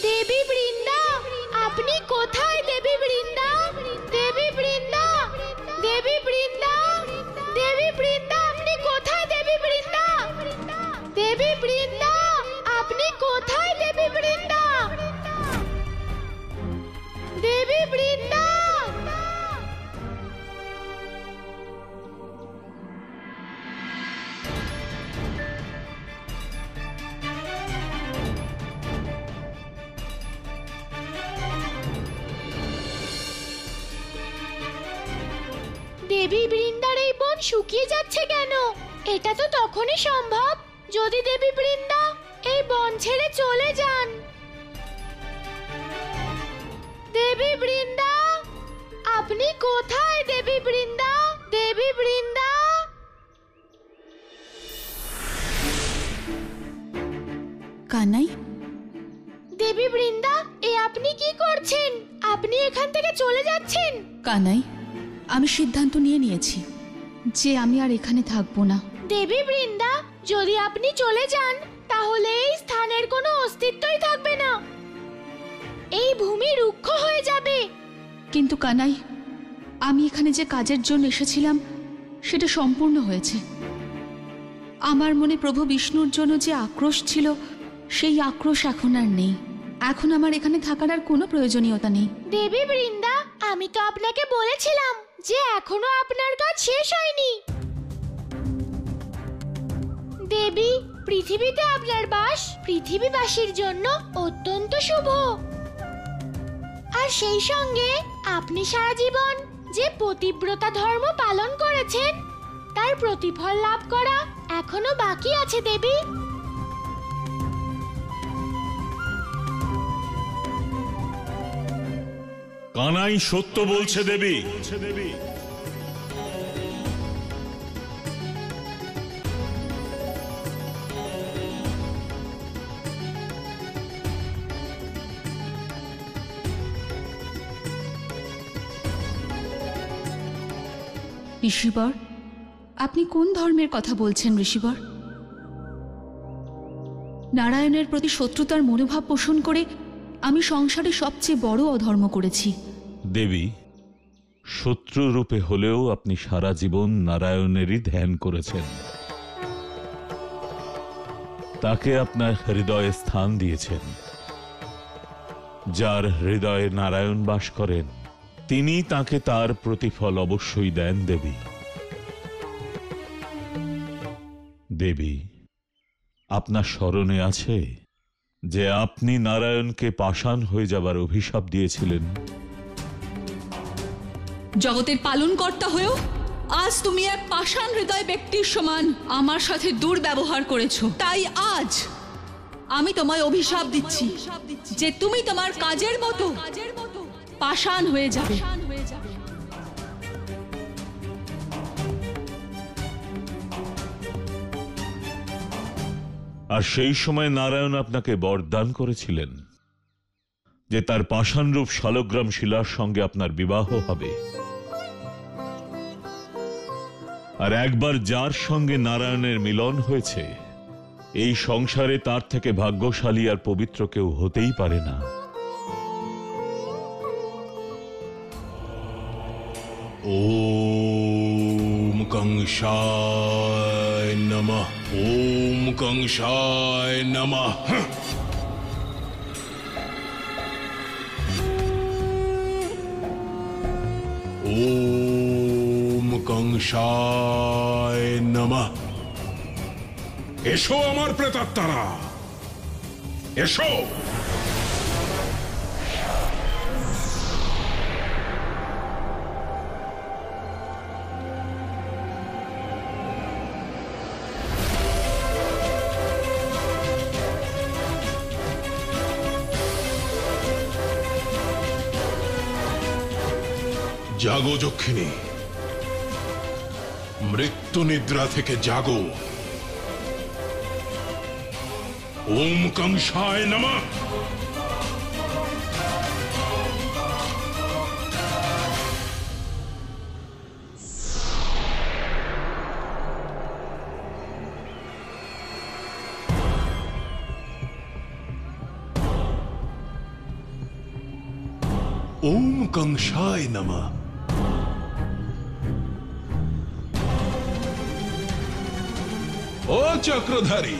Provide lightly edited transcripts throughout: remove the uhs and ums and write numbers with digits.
দেবী বৃন্দা, আপনি কোথায় দেবী বৃন্দা? দেবী বৃন্দা, দেবী বৃন্দা, দেবী বৃন্দা, আপনি কোথায় দেবী বৃন্দা? দেবী বৃন্দা, আপনি কোথায় দেবী বৃন্দা? দেবী বৃন্দা। দেবী বৃন্দার এই বন শুকিয়ে যাচ্ছে কেন? এটা তো তখনই সম্ভব যদি দেবী বৃন্দা এই বন ছেড়ে চলে যান। দেবী বৃন্দা, আপনি কোথায় দেবী বৃন্দা? দেবী বৃন্দা। কানাই, দেবী বৃন্দা, এ আপনি কি করছেন? আপনি এখান থেকে চলে যাচ্ছেন? কানাই, আমি সিদ্ধান্ত নিয়েছি যে আমি আর এখানে থাকবো না। দেবী বৃন্দা, যদি আপনি চলে যান তাহলে এই স্থানের কোনো অস্তিত্বই থাকবে না। এই ভূমি রুক্ষ হয়ে যাবে। কিন্তু কানাই, আমি এখানে যে কাজের জন্য এসেছিলাম সেটা সম্পূর্ণ হয়েছে। আমার মনে প্রভু বিষ্ণুর জন্য যে আক্রোশ ছিল সেই আক্রোশ এখন আর নেই। এখন আমার এখানে থাকার আর কোনো প্রয়োজনীয়তা নেই। দেবী বৃন্দা, আমি তো আপনাকে বলেছিলাম যে এখনো আপনার কাজ শেষ হয়নি। দেবী, পৃথিবীতে আপনার বাস পৃথিবীবাসীর জন্য অত্যন্ত শুভ। আর সেই সঙ্গে আপনি সারা জীবন যে পতিব্রতা ধর্ম পালন করেছেন তার প্রতিফল লাভ করা এখনো বাকি আছে দেবী। কানাই সত্য বলছে দেবী। ঋষিবর, আপনি কোন ধর্মের কথা বলছেন ঋষিবর? নারায়ণের প্রতি শত্রুতার মনোভাব পোষণ করে আমি সংসারে সবচেয়ে বড় অধর্ম করেছি। দেবী, শত্রুরূপে হলেও আপনি সারা জীবন নারায়ণেরই ধ্যান করেছেন। তাকে আপনার হৃদয়ে স্থান দিয়েছেন। যার হৃদয়ে নারায়ণ বাস করেন তিনি তাকে তার প্রতিফল অবশ্যই দেন দেবী। দেবী, আপনার স্মরণে আছে যে আপনি নারায়ণকে পাষাণ হয়ে যাবার অভিশাপ দিয়েছিলেন? জগতের পালনকর্তা হয়েও আজ তুমি এক পাষাণ হৃদয় ব্যক্তির সমান আমার সাথে দুর্ব্যবহার করেছো। তাই আজ আমি তোমায় অভিশাপ দিচ্ছি যে তুমি তোমার কাজের মতো পাষাণ হয়ে যাবে। আর সেই সময় নারায়ণ আপনাকে বরদান করেছিলেন যে তার পাষাণরূপ শালগ্রাম শিলার সঙ্গে আপনার বিবাহ হবে। আর একবার যার সঙ্গে নারায়ণের মিলন হয়েছে এই সংসারে তার থেকে ভাগ্যশালী আর পবিত্র কেউ হতেই পারে না। ওম কংসায় নমঃ। ওম কংসায় নমঃ। ওম কংসায় নমঃ। এসো আমার প্রেতাত্মারা, এসো। জাগো যক্ষিণী, মৃত্যু নিদ্রা থেকে জাগো। ওম কংসায় নমঃ। ওম কংসায় নমঃ। ও চক্রধারী,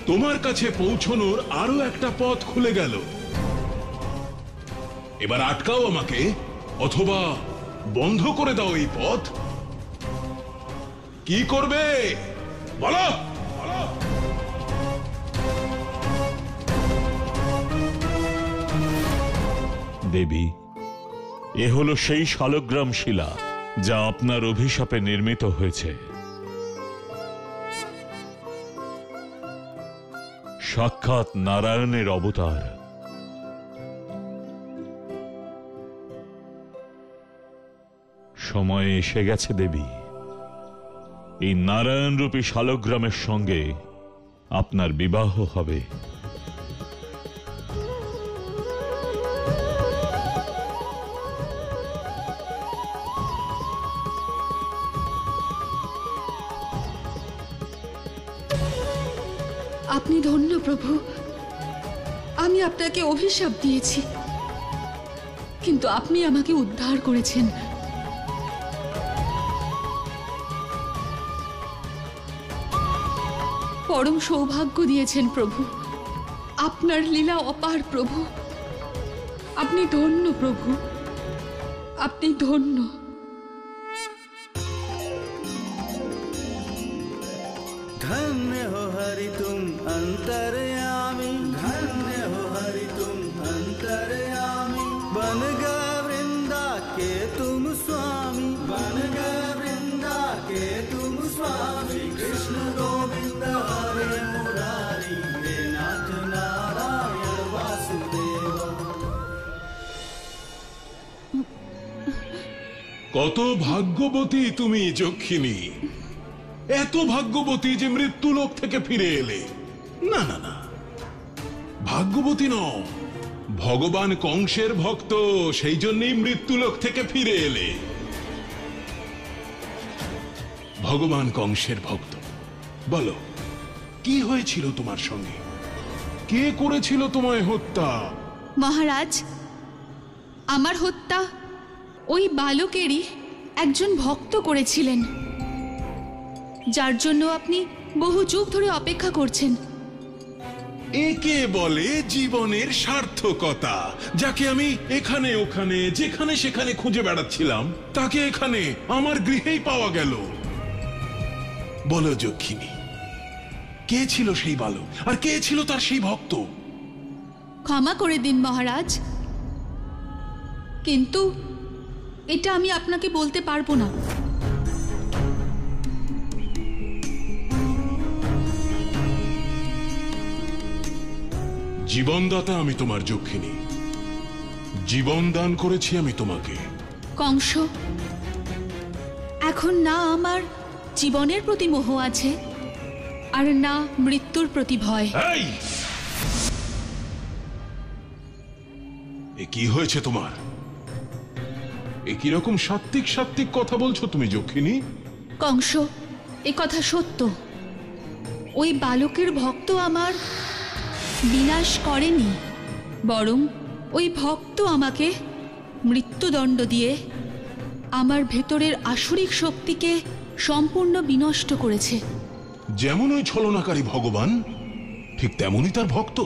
তোমার কাছে পৌঁছনোর আরো একটা পথ খুলে গেল। এবার আটকাও আমাকে, অথবা বন্ধ করে দাও এই পথ। কি করবে বলো? দেবী, এ হলো সেই শালগ্রাম শিলা যা আপনার অভিশাপে নির্মিত হয়েছে। সাক্ষাৎ নারায়ণের অবতার। সময় এসে গেছে দেবী, এই নারায়ণরূপী শালগ্রামের সঙ্গে আপনার বিবাহ হবে। আপনি ধন্য প্রভু। আমি আপনাকে অভিশাপ দিয়েছি, কিন্তু আপনি আমাকে উদ্ধার করেছেন। পরম সৌভাগ্য দিয়েছেন প্রভু। আপনার লীলা অপার প্রভু। আপনি ধন্য প্রভু, আপনি ধন্য। धन्य हो हरि तुम अंतर्यामी, धन्य हो हरि तुम अंतर्यामी। बन गए वृंदा के तुम स्वामी, बन गए वृंदा के तुम स्वामी। कृष्ण गोविंद हरे मुरारी, हे नाथ नारायण वासुदेव। কত ভাগ্যবতী তুমি যক্ষিণী, এত ভাগ্যবতী যে মৃত্যুলোক থেকে ফিরে এলে। না না না, ভাগ্যবতী নও, ভগবান কংসের ভক্ত, সেই জন্যই মৃত্যুলোক থেকে ফিরে এলে। ভগবান কংসের ভক্ত, বলো কি হয়েছিল তোমার সঙ্গে? কে করেছিল তোমায় হত্যা? মহারাজ, আমার হত্যা ওই বালকেরই একজন ভক্ত করেছিলেন, যার জন্য আপনি বহু যুগ ধরে অপেক্ষা করছেন। একে বলে জীবনের সার্থকতা। যাকে আমি এখানে ওখানে যেখানে সেখানে খুঁজে বেড়াচ্ছিলাম, তাকে এখানে আমার গৃহেই পাওয়া গেল। বলো যক্ষিণী, কে ছিল সেই বালক, আর কে ছিল তার সেই ভক্ত? ক্ষমা করে দিন মহারাজ, কিন্তু এটা আমি আপনাকে বলতে পারবো না। জীবনদাতা আমি তোমার যক্ষিণী, জীবন দান করেছি আমি তোমাকে। কংস, এখন না আমার জীবনের প্রতি মোহ আছে, আর না মৃত্যুর প্রতি ভয়। এই! এ কি হয়েছে তোমার? এ কিরকম সাত্ত্বিক সাত্ত্বিক কথা বলছো তুমি যক্ষিণী? কংস, এ কথা সত্য। ওই বালকের ভক্ত আমার বিনাশ করেনি, বরং ওই ভক্ত আমাকে মৃত্যুদণ্ড দিয়ে আমার ভেতরের আসুরিক শক্তিকে সম্পূর্ণ বিনষ্ট করেছে। যেমন ওই ছলনাকারী ভগবান, ঠিক তেমনই তার ভক্ত।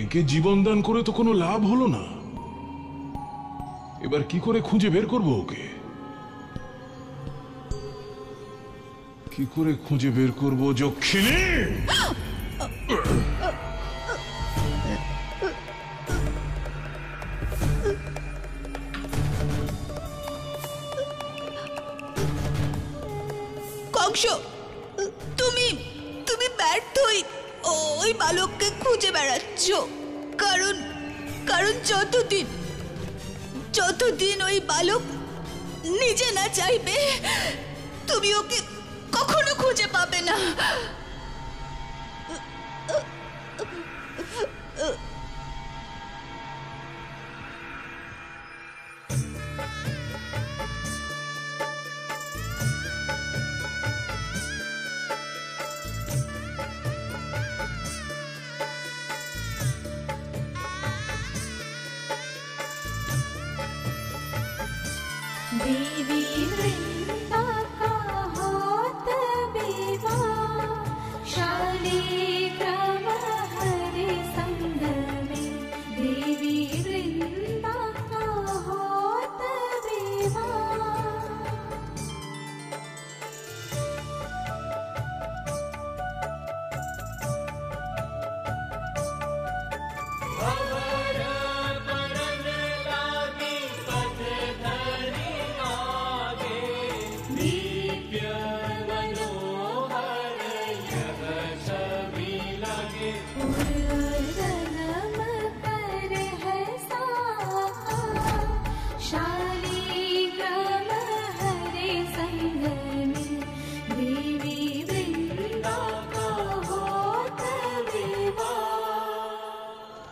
একে জীবন দান করে তো কোনো লাভ হলো না। এবার কি করে খুঁজে বের করবো ওকে? কি করে খুঁজে বের করবো যক্ষিণী? কংস, তুমি তুমি ব্যর্থই ওই বালককে খুঁজে বেড়াচ্ছ। কারণ কারণ যতদিন ওই বালক নিজে না চাইবে, তুমি ওকে কখনো খুঁজে পাবে না।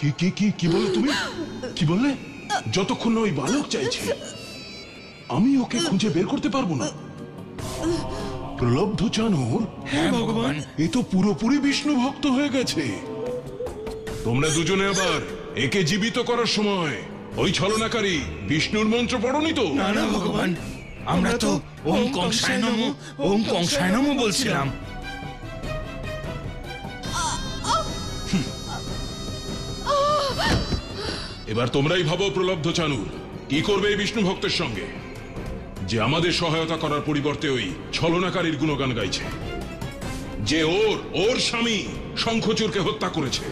কি কি কি কি বললে তুমি? কি বললে? যতক্ষণ না ওই বালক চাইছে আমি ওকে খুঁজে বের করতে পারবো না। প্রলব্ধ চানুর, হ্যাঁ ভগবান, এ তো পুরোপুরি বিষ্ণু ভক্ত হয়ে গেছে। তোমরা দুজনে আবার একে জীবিত করার সময় ওই ছলনাকারী বিষ্ণুর মন্ত্র পড়নি তো? না না ভগবান, আমরা তো ওম কংসায় নমঃ, ওম কংসায় নমঃ বলছিলাম। এবার তোমরাই ভাবো প্রলব্ধ চানুর, কি করবে এই বিষ্ণু ভক্তের সঙ্গে, যে আমাদের সহায়তা করার পরিবর্তে ওই ছলনাকারীর গুণগান গাইছে, যে ওর স্বামী শঙ্খচূড়কে হত্যা করেছে।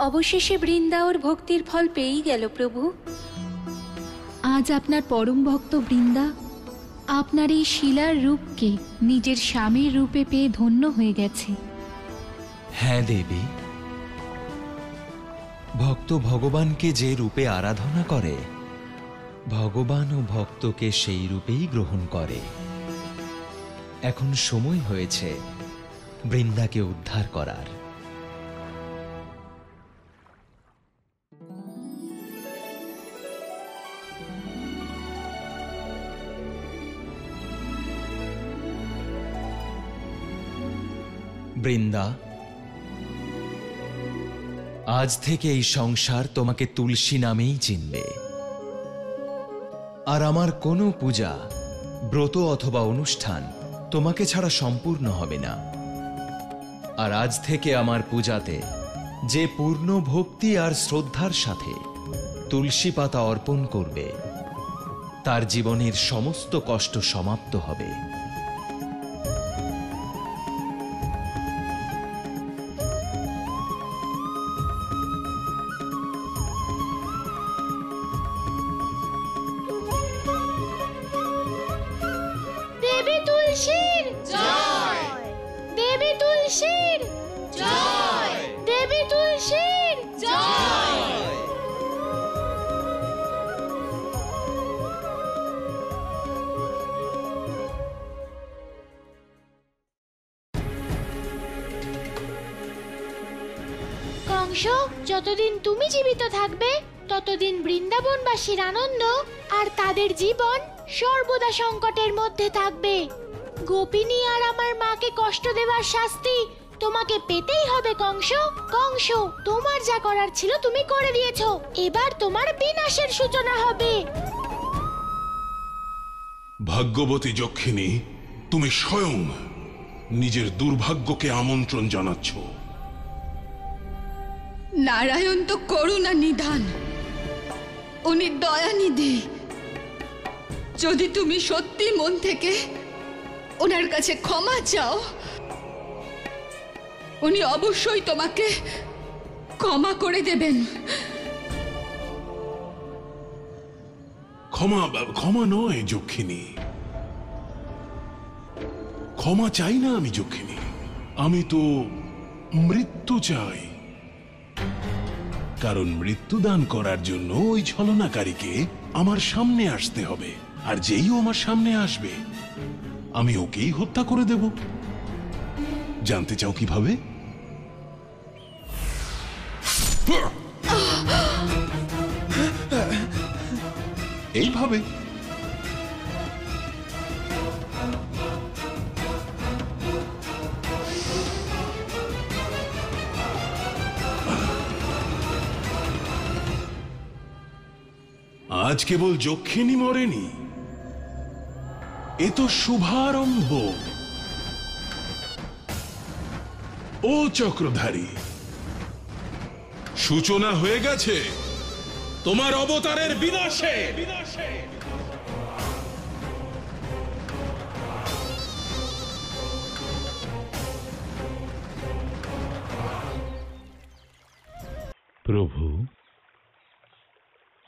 অবশেষে বৃন্দা ওর ভক্তির ফল পেয়েই গেল প্রভু। আজ আপনার পরম ভক্ত বৃন্দা আপনার এই শিলার রূপকে নিজের স্বামীর রূপে পেয়ে ধন্য হয়ে গেছে। হ্যাঁ দেবী, ভক্ত ভগবানকে যে রূপে আরাধনা করে, ভগবান ও ভক্তকে সেই রূপেই গ্রহণ করে। এখন সময় হয়েছে বৃন্দাকে উদ্ধার করার। বৃন্দা, আজ থেকে এই সংসার তোমাকে তুলসী নামেই চিনবে, আর আমার কোনো পূজা, ব্রত অথবা অনুষ্ঠান তোমাকে ছাড়া সম্পূর্ণ হবে না। আর আজ থেকে আমার পূজাতে যে পূর্ণ ভক্তি আর শ্রদ্ধার সাথে তুলসী পাতা অর্পণ করবে, তার জীবনের সমস্ত কষ্ট সমাপ্ত হবে। দেবী তুলসীর জয়, দেবী তুলসীর জয়, দেবী তুলসীর জয়। কংস, যতদিন তুমি জীবিত থাকবে ততদিন বৃন্দাবনবাসীর আনন্দ আর তাদের জীবন সর্বদা সংকটের মধ্যে থাকবে। গোপিনী আর আমার মাকে কষ্ট দেওয়ার শাস্তি তোমাকে পেতেই হবে কংস। কংস, তোমার যা করার ছিল তুমি করে দিয়েছো, এবার তোমার বিনাশের সূচনা হবে। ভাগ্যবতী যক্ষিণী, তুমি স্বয়ং নিজের দুর্ভাগ্যকে আমন্ত্রণ জানাচ্ছ। নারায়ণ তো করুণা নিধান, উনি দয়ানিধি। যদি তুমি সত্যি মন থেকে ওনার কাছে ক্ষমা চাও, উনি অবশ্যই তোমাকে ক্ষমা করে দেবেন। ক্ষমা নয় যক্ষিণী, ক্ষমা চাই না আমি যক্ষিণী, আমি তো মৃত্যু চাই। কারণ মৃত্যু দান করার জন্য ওই ছলনাকারীকে আমার সামনে আসতে হবে, আর যেই ও আমার সামনে আসবে আমি ওকেই হত্যা করে দেব। জানতে চাও কিভাবে? এইভাবে। আজ কেবল যক্ষিণী মরেনি, এ তো শুভারম্ভ। ও চক্রধারী, সূচনা হয়ে গেছে তোমার অবতারের বিনাশে। প্রভু,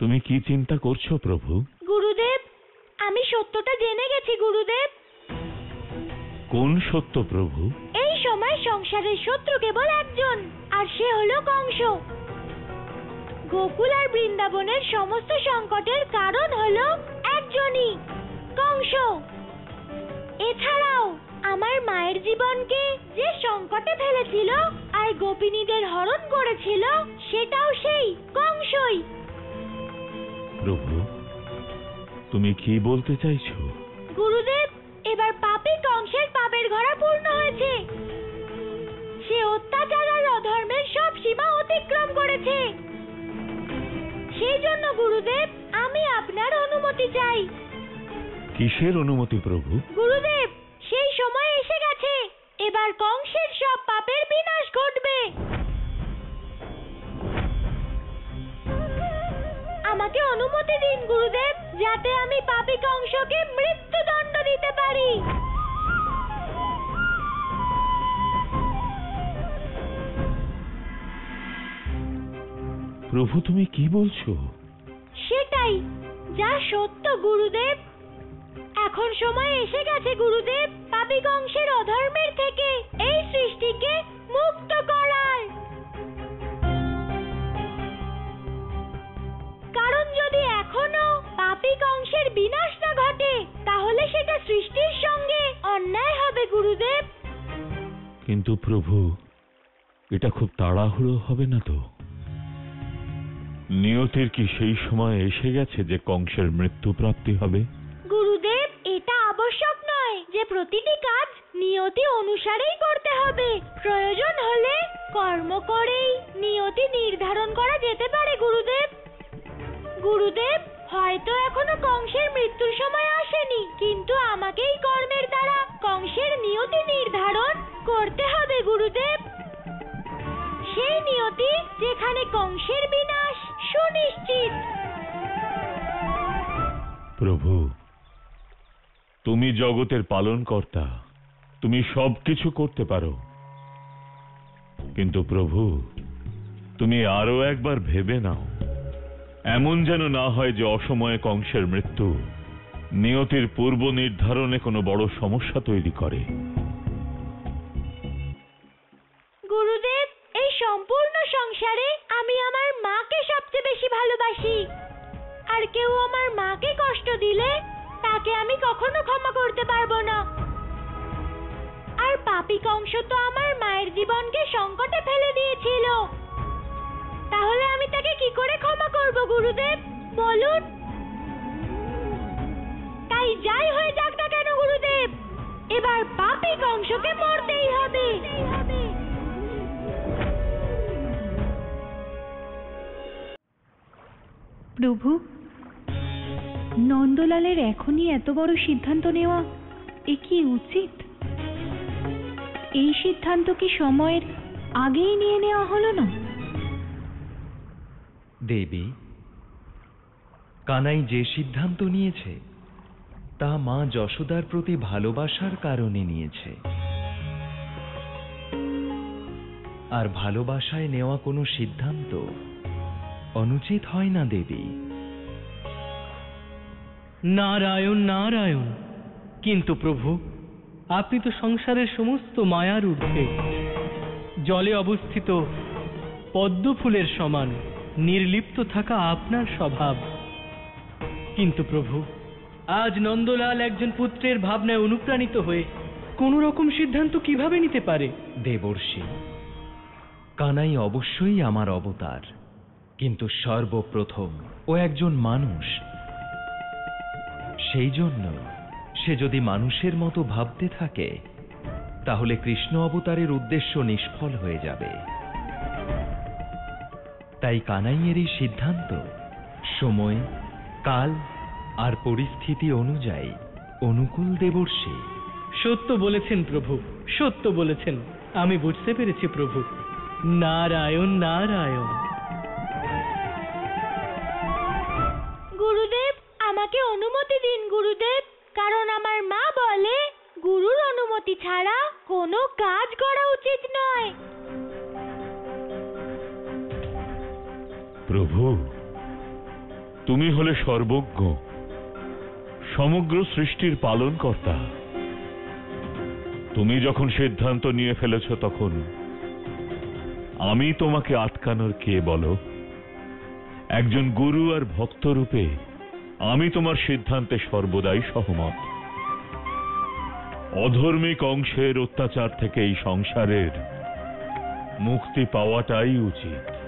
তুমি কি চিন্তা করছো প্রভু? গুরুদেব, আমি সত্যটা জেনে গেছি গুরুদেব। কোন সত্য প্রভু? এই সময় সংসারের শত্রু কেবল একজন, আর সে হলো কংস। গোকুল আর বৃন্দাবনের সমস্ত সংকটের কারণ হলো একজনই, কংস। এছাড়াও আমার মায়ের জীবনকে যে সংকটে ফেলেছিল আর গোপিনীদের হরণ করেছিল, সেটাও সেই কংসই। প্রভু, তুমি কি বলতে চাইছো? গুরুদেব, এবার পাপী কংসের পাপের ঘোড়া পূর্ণ হয়েছে। সে অত্যাচার আর অধর্মের সব সীমা অতিক্রম করেছে। সেই জন্য গুরুদেব, আমি আপনার অনুমতি চাই। কিসের অনুমতি প্রভু? গুরুদেব, সেই সময় এসে গেছে, এবার কংসের সব পাপের বিনাশ ঘটবে। আমাকে অনুমতি দিন গুরুদেব, যাতে আমি পাপী কংসকে মৃত্যুদণ্ড দিতে পারি। প্রভু, তুমি কি বলছো? সেটাই যা সত্য গুরুদেব। এখন সময় এসে গেছে গুরুদেব, পাপী কংসের অধর্মের থেকে এই সৃষ্টিকে মুক্ত করার। কারণ যদি এখনো পাপী কংসের বিনাশ না ঘটে, তাহলে সেটা সৃষ্টির সঙ্গে অন্যায় হবে গুরুদেব। কিন্তু প্রভু, এটা খুব তাড়াহুড়ো হবে না তো? নিয়তির কি সেই সময় এসে গেছে যে কংসের মৃত্যু প্রাপ্তি হবে? গুরুদেব, এটা আবশ্যক নয় যে প্রতিটি কাজ নিয়তি অনুসারেই করতে হবে। প্রয়োজন হলে কর্ম করেই নিয়তি নির্ধারণ করা যেতে পারে গুরুদেব। গুরুদেব, হয়তো এখনো কংসের মৃত্যুর সময় আসেনি, কিন্তু আমাকেই কর্মের দ্বারা কংসের নিয়তি নির্ধারণ করতে হবে গুরুদেব। সেই নিয়তি যেখানে কংসের বিনাশ সুনিশ্চিত। প্রভু, তুমি জগতের পালনকর্তা, তুমি সবকিছু করতে পারো। কিন্তু প্রভু, তুমি আরো একবার ভেবে নাও, এমন যেন না হয় যে অসময়ে কংসের মৃত্যু নিয়তির পূর্ব নির্ধারণে কোনো বড় সমস্যা তৈরি করে। গুরুদেব, এই সম্পূর্ণ সংসারে আমি আমার মাকে সবচেয়ে বেশি ভালোবাসি, আর কেউ আমার মাকে কষ্ট দিলে তাকে আমি কখনো ক্ষমা করতে পারবো না। আর পাপী কংস তো আমার মায়ের জীবনকে সংকটে ফেলে দিয়েছিল, তাহলে আমি তাকে কি করে ক্ষমা করব গুরুদেব, বলুন? তাই যাই হয়ে যাক না কেন গুরুদেব, এবার পাপী কংসকে মরতেই হবে। প্রভু, নন্দলালের এখনই এত বড় সিদ্ধান্ত নেওয়া এ কি উচিত? এই সিদ্ধান্ত কি সময়ের আগেই নিয়ে নেওয়া হলো না? দেবী, কানাই যে সিদ্ধান্ত নিয়েছে তা মা যশোদার প্রতি ভালোবাসার কারণে নিয়েছে। আর ভালোবাসায় নেওয়া কোনো সিদ্ধান্ত অনুচিত হয় না দেবী। নারায়ণ নারায়ণ। কিন্তু প্রভু, আপনি তো সংসারের সমস্ত মায়ার ঊর্ধ্বে, জলে অবস্থিত পদ্ম ফুলের সমান নির্লিপ্ত থাকা আপনার স্বভাব। কিন্তু প্রভু, আজ নন্দলাল একজন পুত্রের ভাবনায় অনুপ্রাণিত হয়ে কোন রকম সিদ্ধান্ত কিভাবে নিতে পারে? দেবর্ষি, কানাই অবশ্যই আমার অবতার, কিন্তু সর্বপ্রথম ও একজন মানুষ। সেই জন্য সে যদি মানুষের মতো ভাবতে থাকে, তাহলে কৃষ্ণ অবতারের উদ্দেশ্য নিষ্ফল হয়ে যাবে। তাই কানাইয়ের এই সিদ্ধান্ত সময়, কাল আর পরিস্থিতি অনুযায়ী অনুকূল দেবর্ষি। সত্য বলেছেন প্রভু, সত্য বলেছেন। আমি বুঝতে পেরেছি প্রভু। নারায়ণ নারায়ণ। গুরুদেব, আমাকে অনুমতি দিন গুরুদেব, কারণ আমার মা বলে গুরুর অনুমতি ছাড়া কোনো কাজ করা উচিত নয়। প্রভু, তুমি হলে তুমি যখন সিদ্ধান্ত নিয়ে ফেলেছ তখন আমি তোমাকে আটকানোর কে বলো? একজন গুরু আর ভক্ত রূপে আমি তোমার সিদ্ধান্তে সর্বদাই সহমত। অধর্মিক অংশের অত্যাচার থেকে এই সংসারের মুক্তি পাওয়াটাই উচিত।